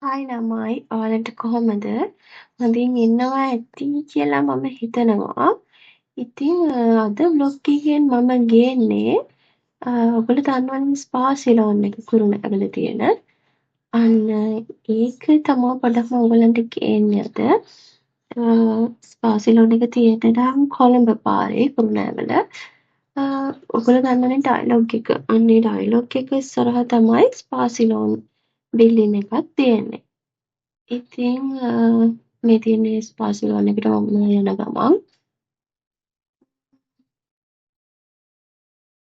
Hi ළමයි ඔයාලට කොහොමද? හොඳින් ඉන්නවා ඇති කියලා මම හිතනවා. ඉතින් අද බ්ලොග් එකෙන් මම ගේන්නේ ඔයගොල්ලෝ දන්නවනේ ස්පා සිලෝන් එක කුරුණෑගල තියෙන. අන්න ඒක තමයි පොඩ්ඩක් මම ඔයගලන්ට ගේන්නේ අද. ස්පා සිලෝන් එක තියෙන්නේ නම් කොළඹ පාරේ කුරුණෑගල. ඔයගොල්ලෝ දන්නවනේ ඩයලොග් එක. අන්න ඒ ඩයලොග් එක ඉස්සරහා තමයි ස්පා සිලෝන් බිල්ඩින් එකක් තියෙන්නේ. ඉතින් මේ තියෙන්නේ ස්පා සලූන් එකට මම යන ගමන්.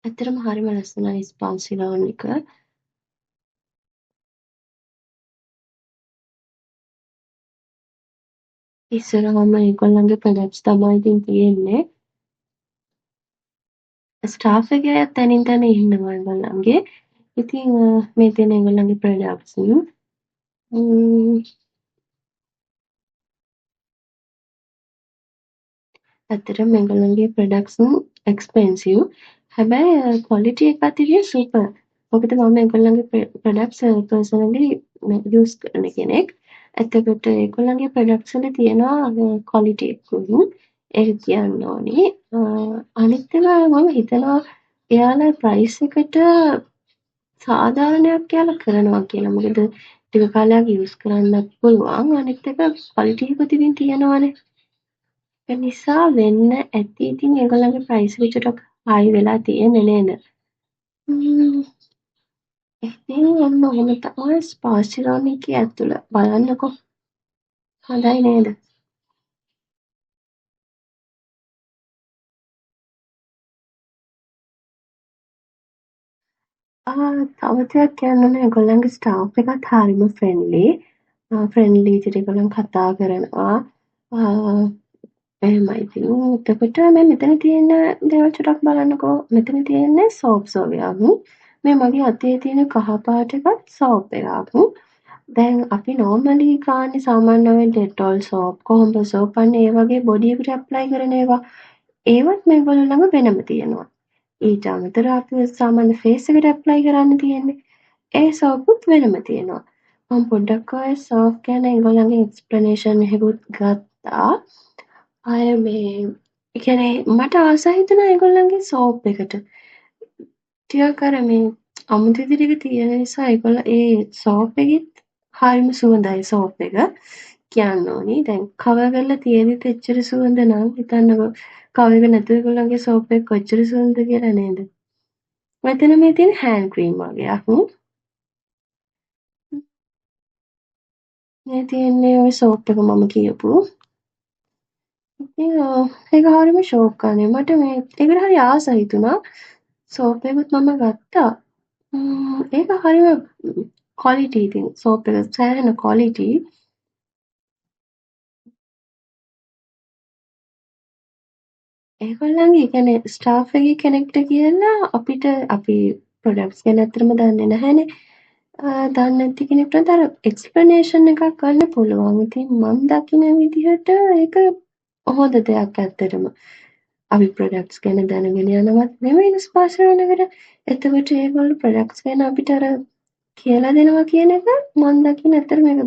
ඇත්තටම හරිම ලස්සනයි ස්පා සලූන් එක. ඉස්සරහම ඒගොල්ලන්ගේ ප්‍රොඩක්ට්ස් තමයි ඉතින් තියෙන්නේ. ස්ටාෆ් එක තැනින් තැන ඉන්නවා ඒගොල්ලන්ගේ. ඉතින් මේ තියෙන ඒගොල්ලන්ගේ ප්‍රොඩක්ට්ස්. ඇත්තටම මේගොල්ලන්ගේ ප්‍රොඩක්ට්ස් එක්ස්පෙන්සිව්. හැබැයි ක්වොලිටි එකත් ඉතින් සුපර්. මොකද මම ඒගොල්ලන්ගේ ප්‍රොඩක්ට්ස් පර්සනලි යූස් කරන කෙනෙක්. එතකොට ඒගොල්ලන්ගේ ප්‍රොඩක්ට්ස් වල තියෙනවා ක්වොලිටි එකකුත්. ඒක කියන්න ඕනේ. අනිත් ඒවා මම හිතනවා එයාලා ප්‍රයිස් එකට සාධාරණයක් එයාලා කරනවා කියලා. මොකද ටික කාලයක් යූස් කරන්නත් පුළුවන්. අනිත් එක ක්වොලිටි එකකුත් ඉතින් තියෙනවනේ. ඒ නිසා වෙන්න ඇති ඉතින් ඒගොල්ලන්ගේ ප්‍රයිස් එක චුට්ටක් හයි වෙලා තියෙන්නේ නේද? ම්ම් ඉතින් ඔන්න ඔහොම තමයි ස්පා සලූන් එකේ ඇතුළ. බලන්නකෝ. හොඳයි නේද? තව දෙයක් කියන්න ඕනේ ඒගොල්ලන්ගේ ස්ටාෆ් එකත් හරිම ෆ්‍රෙන්ඩ්ලි. ෆ්‍රෙන්ඩ්ලි විදිහට ඒගොල්ලන් කතා කරනවා. එහෙමයි ඉතින්. එතකොට මේ මෙතන තියෙන දේවල් චුට්ටක් බලන්නකෝ. මෙතන තියෙන්නේ සෝප්ස් වගේක්. මේ මගේ අතේ තියෙන කහ පාට එකත් සෝප් එකක්. දැන් අපි නෝමලි ගාන්නේ සාමාන්‍යයෙන් ඩෙටෝල් සෝප්, කොහොඹ සෝප් අන්න ඒ වගේ බොඩි එකට ඇප්ලයි කරන ඒවා. ඒවත් මේගොල්ලෝ ළඟ වෙනම තියෙනවා. ඊට අමතරව අපි සාමාන්‍ය ෆේස් එකට ඇප්ලයි කරන්න තියෙන්නේ. ඒ සෝපුත් වෙනම තියෙනවා. මම පොඩ්ඩක් ඔය සෝප් ගැන ඒගොල්ලන්ගේ එක්ස්ප්ලනේෂන් එහෙකුත් ගත්තා. අය මේ ඒ කියන්නේ මට ආස හිතුණා ඒගොල්ලන්ගේ සෝප් එකට. ටිකක් අර මේ අමුතු විදිහට තියෙන නිසා ඒගොල්ලෝ ඒ සෝප් එකෙත් හරිම සුවඳයි සෝප් එක. කියන්න ඕනි. දැන් කවර් කරලා තියෙද්දිත් එච්චර සුවඳ නම් හිතන්නකෝ කවර් එක නැතුව ඒගොල්ලන්ගේ සෝප් එක කොච්චර සුවඳද කියලා නේද? මෙතන මේ තියෙන හෑන්ඩ් ක්‍රීම් වගේක්. මේ තියෙන්නේ ওই සෝප් එක මම කියපු. ඉතින් ඒක හරිම ෂෝක් අනේ මට මේ ඒකට හරි ආස හිතුණා. සෝප් එකකුත් මම ගත්තා. ඒක හරිම ක්වොලිටි ඉතින් සෝප් එක සෑහෙන ක්වොලිටි. ඒගොල්ලන්ගේ ඒ කියන්නේ ස්ටාෆ් එකේ කෙනෙක්ට කියලා අපිට අපි ප්‍රොඩක්ට්ස් ගැන ඇත්තටම දන්නේ නැහැනේ. දන්නේ නැති කෙනෙක්ට අර එක්ස්ප්ලනේෂන් එකක් ගන්න පුළුවන්. ඉතින් මම දකින විදිහට ඒක හොඳ දෙයක් ඇත්තටම. අපි ප්‍රොඩක්ට්ස් ගැන දැනගෙන යනවත් නෙමෙයි ස්පා සලූන් එකට. එතකොට ඒගොල්ලෝ ප්‍රොඩක්ට්ස් ගැන අපිට අර කියලා දෙනවා කියන එක මම දකින ඇත්තටම ඒක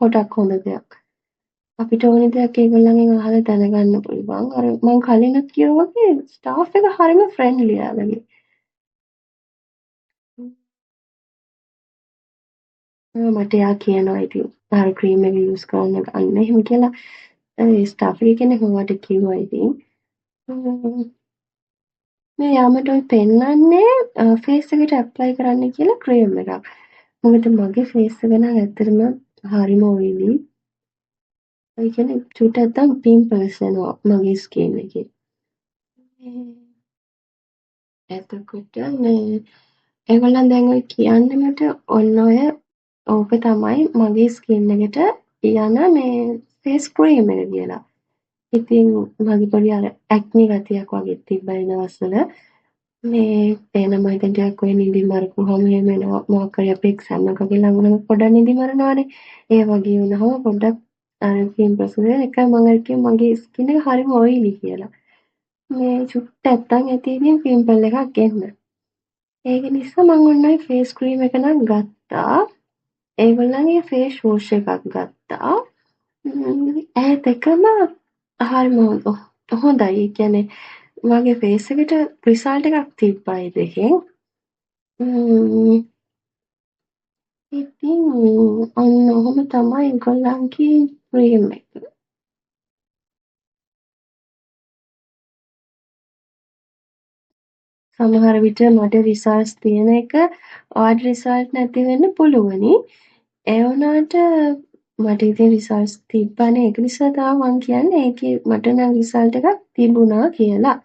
ගොඩක් හොඳ දෙයක්. අපිට ඕන දෙයක් ඒගොල්ලන්ගෙන් අහලා දැනගන්න පුළුවන්. අර මම කලිනුත් කිව්වා වගේ ස්ටාෆ් එක හරිම ෆ්‍රෙන්ඩ්ලි යාළුවනේ. මට එයා කියනවා ඉතින් අර ක්‍රීම් එක යූස් කරන්න ගන්න එහෙම කියලා. ඒ ස්ටාෆ් එක කෙනෙක් මට කිව්වා ඉතින්. මේ යා මට ඔය පෙන්නන්නේ ෆේස් එකට ඇප්ලයි කරන්න කියලා ක්‍රීම් එකක්. මොකද මගේ ෆේස් එක නම් ඇත්තටම හරිම ඔයිලි. ඒ කියන්නේ චුට්ටක් නැත්තම් පිම්පල්ස් එනවා මගේ ස්කින් එකේ. එතකොට මේ ඒගොල්ලන් දැන් ඔය කියන්නේ මට ඔන්න ඔය ඕක තමයි මගේ ස්කින් එකට යන මේ ෆේස් ක්‍රීම් එක කියලා. ඉතින් මගේ පොඩි අර ඇක්නි ගතියක් වගේ තිබ්බා ඒ දවස්වල. මේ එන මම හිතන ටිකක් ඔය නිදි මරපුවාම එහෙම එනවා මොකක් හරි අපි එක්සෑම් එකක ළඟ වෙනකොට පොඩ්ඩක් නිදි මරනවානේ. ඒ වගේ වුණාම පොඩ්ඩක් අර පිම්පල්ස් වල එකයි මම අර කිව්වේ මගේ ස්කින් එක හරිම ඔයිලි කියලා. මේ චුට්ටක් නැත්තම් ඇති ඉතින් පිම්පල් එකක් එන්න. ඒක නිසා මම ඔන්න ඔය ෆේස් ක්‍රීම් එක නම් ගත්තා. ඒගොල්ලන්ගේ ෆේස් වොෂ් එකක් ගත්තා. ඒ දෙකම හරිම හොඳයි. ඒ කියන්නේ මගේ ෆේස් එකට රිසල්ට් එකක් තිබ්බා ඒ දෙකෙන්. ඉතින් ඔන්න ඔහොම තමයි ඒගොල්ලන්ගේ ක්‍රීම් එක. සමහර විට මට රිසල්ට්ස් තියෙන එක ඔයාට රිසල්ට් නැති වෙන්න පුළුවනි. ඒ වුණාට මට ඉතින් රිසල්ට්ස් තිබ්බනේ. ඒක නිසා තමයි මං කියන්නේ ඒකේ මට නම් රිසල්ට් එකක් තිබුණා කියලා.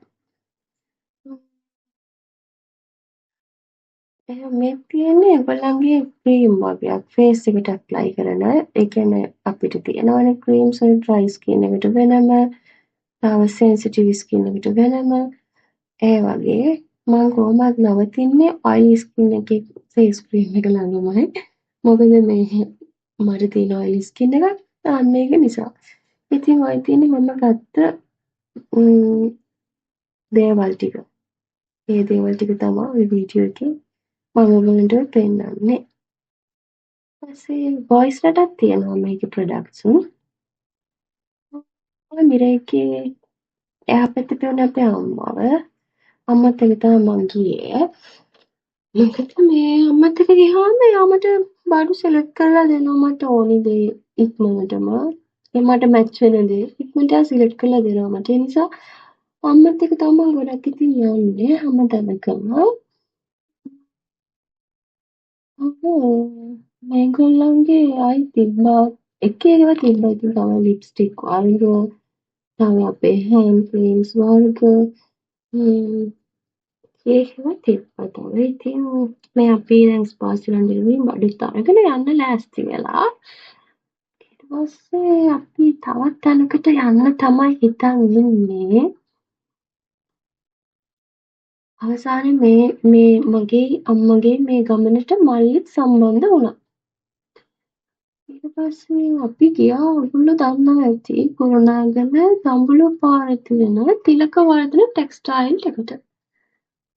මේ තියෙන්නේ ඒගොල්ලන්ගේ ක්‍රීම් වගේක් ෆේස් එකට ඇප්ලයි කරන. ඒ කියන්නේ අපිට තියෙනවනේ ක්‍රීම්ස් වල ඩ්‍රයි ස්කින් එකට වෙනම, තව සෙන්සිටිව් ස්කින් එකට වෙනම. ඒ වගේ මං කොහොමත් නවතින්නේ ඔයිලි ස්කින් එකේ ෆේස් ක්‍රීම් එක ළඟමයි. මොකද මේ මට තියෙන ඔයිලි ස්කින් එකක්. අන්න ඒක නිසා. ඉතින් ඔය තියෙන්නේ මම ගත්ත දේවල් ටික. ඒ දේවල් ටික තමයි ඔය වීඩියෝ එකේ මම ඔයගොල්ලන්ට පෙන්නන්නේ. ඊපස්සේ බොයිස්ලටත් තියෙනවා මේකේ ප්‍රොඩක්ට්ස්. ඔය මිරේකේ එහා පැත්තේ පෙවුන අපේ අම්මව. අම්මත් එක්ක තමයි මං ගියේ. මොකද මේ අම්මත් එක්ක ගියාම එයා මට බඩු සෙලෙක්ට් කරලා දෙනවා මට ඕනි දේ ඉක්මනටම. ඒ මට මැච් වෙන දේ ඉක්මනට සිලෙක්ට් කරලා දෙනවා මට. ඒ නිසා අම්මත් එක්ක තමයි ගොඩක් ඉතින් යන්නේ හැමතැනකම. මේගොල්ලන්ගේ ආයි තිබ්බා එක ඒවා තිබ්බා ඉතින් තමයි ලිප්ස්ටික් වර්ග, තව අපේ හෑන්ඩ් ක්‍රීම්ස් වර්ග, ඒවා තිබ්බා තව. ඉතින් මේ අපි දැන් ස්පාසිලන්ඩෙන් බඩුත් අරගෙන යන්න ලෑස්ති වෙලා. ඊට පස්සේ අපි තවත් තැනකට යන්න තමයි හිතන් ඉන්නේ. අවසානයේ මේ මගේ අම්මගේ මේ ගමනට මල්ලිත් සම්බන්ධ වුණා. ඊට පස්සේ අපි ගියා ඔයගොල්ලෝ දන්නවා ඇති කුරුණෑගල දඹුල්ල පාරේ තියෙන තිලකවර්ධන ටෙක්ස්ටයිල් එකට.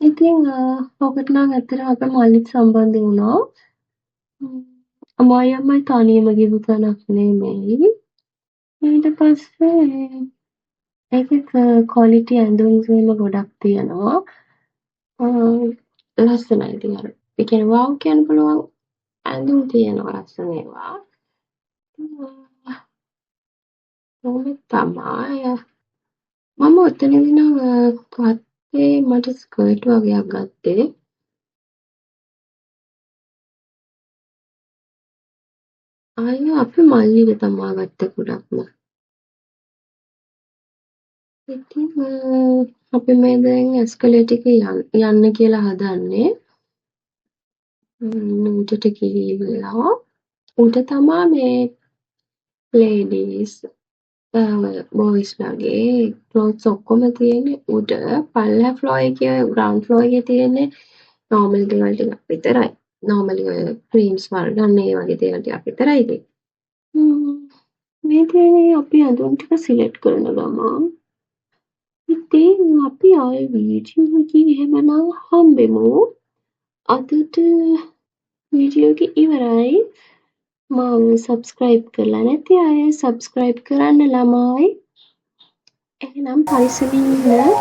ඉතින් ඔකට නම් ඇත්තටම අපේ මල්ලිත් සම්බන්ධ වුණා. අම්මයි අම්මයි තනියම ගිහපු තැනක් නෙමෙයි. ඊට පස්සේ ඒකේ ක්වොලිටි ඇඳුම් ගොඩක් තියෙනවා. ලස්සනයි ඉතින් අර ඒ කියන්නේ වව් කියන්න පුළුවන් ඇඳුම් තියෙනවා ලස්සන ඒවා. ඔහොම තමයි. මම ඔතනදී නම් ගත්තේ මට ස්කර්ට් වගේක් ගත්තේ. ආයෙ අපි මල්ලිගේ තමා ගත්තේ ගොඩක්ම. ඉතින් අපි මේ දැන් එස්කලේටර් එකේ යන්න කියලා හදන්නේ. උඩට ගිහිල්ලා උඩ තමා මේ ලේඩීස් බොයිස්ලගේ ක්ලෝත්ස් ඔක්කොම තියෙන්නේ උඩ. පල්ලෙහා ෆ්ලෝර් එකේ ග්‍රවුන්ඩ් ෆ්ලෝර් එකේ තියෙන්නේ නෝමල් දේවල් ටිකක් විතරයි. නෝමලි ඔය ක්‍රීම්ස් වර්ග අන්න ඒ වගේ දේවල් ටිකක් විතරයි ඉතින්. මේ තියෙන්නේ අපි ඇඳුම් ටික සිලෙක්ට් කරන ගමන්. ඉතින් අපි ආයෙ වීඩියෝ එකකින් එහෙමනම් හම්බෙමු. අදට වීඩියෝ එක ඉවරයි. මම සබ්ස්ක්‍රයිබ් කරලා නැති අය සබ්ස්ක්‍රයිබ් කරන්න ළමයි. එහෙනම් පරිස්සමින් ඉන්න.